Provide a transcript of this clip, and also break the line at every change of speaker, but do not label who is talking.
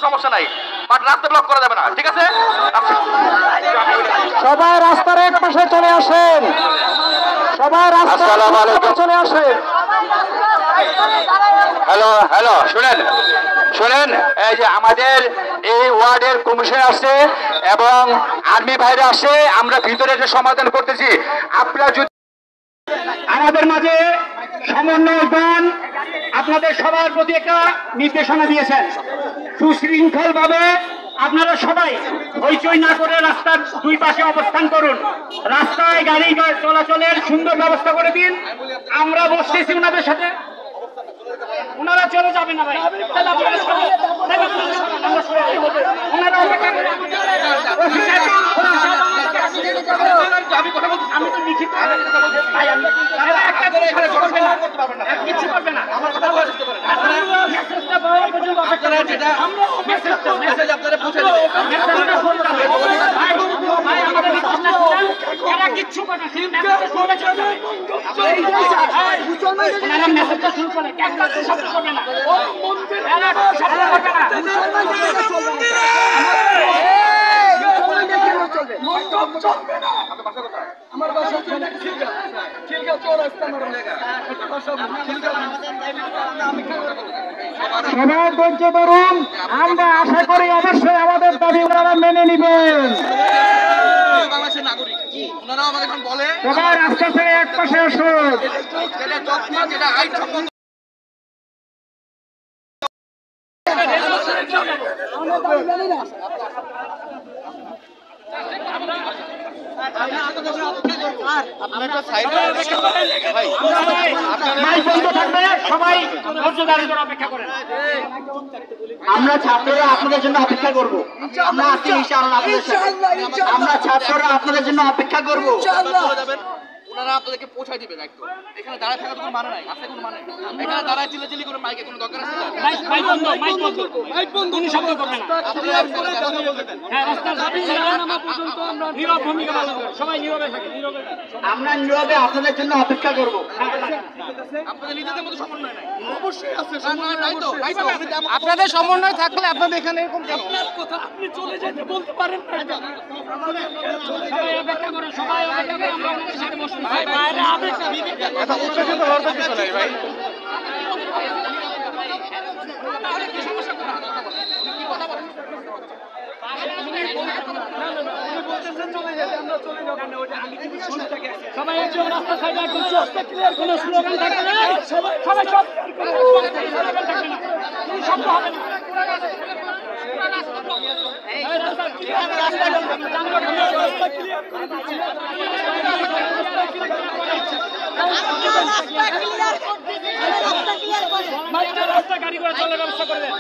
সমস্যা নাই, বাট রাস্তা ব্লক করা যাবে না, ঠিক আছে?
সবাই রাস্তার এক পাশে চলে আসেন, সবাই রাস্তার চলে আসেন।
হ্যালো হ্যালো, শুনেন শুনেন, এই যে আমাদের এই ওয়ার্ডের কমিশন আসছে এবং আর্মি ভাইরা আসছে, আমরা ভিতরে যে সমাধান করতেছি। আপনারা যদি
আমাদের মাঝে সমন্বয়গণ আপনাদের সবার প্রতি একটা নির্দেশনা দিয়েছেন, সুশৃঙ্খল ভাবে আপনারা সবাই হইচই না করে রাস্তার দুই পাশে অবস্থান করুন, রাস্তায় গাড়ি চলাচলের সুন্দর ব্যবস্থা করে দিন। আমরা বসতেছি ওনাদের সাথে, ওনারা চলে যাবে না ভাই, ওনারা আমি তো লিখিত কিছু করবে না, কিচ্ছু করে মেসেজটা শুরু করে করবে না, আমার বাসা সবাই ধৈর্য ধরুন, আমরা আশা করি অবশ্যই আমাদের দাবি ওনারা মেনে নিবেন। সবাই রাস্তা থেকে এক পাশে আসুন। আমরা ছাত্ররা আপনাদের জন্য অপেক্ষা করব, আমরা আছি ইনশাআল্লাহ, আমরা ছাত্ররা আপনাদের জন্য অপেক্ষা করব।
ওনারা আপনাদেরকে পৌঁছায় দিবে দায়িত্ব। এখানে দাঁড়ায় থাকা কোনো মানে নাই, আছে কোনো মানে নাই। এখানে দাঁড়ায় চিল্লাচিল্লি করে মাইকে কোনো দরকার আছে?
মাইক বন্ধ, মাইক বন্ধ, মাইক বন্ধ, কোনো শব্দ করবে না। হ্যাঁ, রাস্তার দাবি জানানো পর্যন্ত আমরা নীরব ভূমিকা পালন করব, সবাই নীরবে থাকেন, নীরবে আমরা নীরবে আপনাদের জন্য অপেক্ষা করব।
আপনাদের নিজেদের মধ্যে সমন্বয় নাই? অবশ্যই আছে সমন্বয়, আপনাদের সমন্বয় থাকলে আপনাদের এখানে এরকম কেন? আপনার কথা আপনি চলে যেতে বলতে পারেন না।
সবাই অপেক্ষা করুন, সবাই অপেক্ষা করুন, আমরা আপনাদের সাথে বসবো। ভাই বাইরে আবেগ
এটা উচ্চকিত হওয়ার তো কিছু নাই ভাই।
সবাই একজন রাস্তা সাইডে কোনো স্লোগান থাকবে না, সবাই সব স্লোগান থাকবে না, কোনো শব্দ হবে না। রাস্তা গাড়ি ঘোড়া চলার ব্যবস্থা করবেন।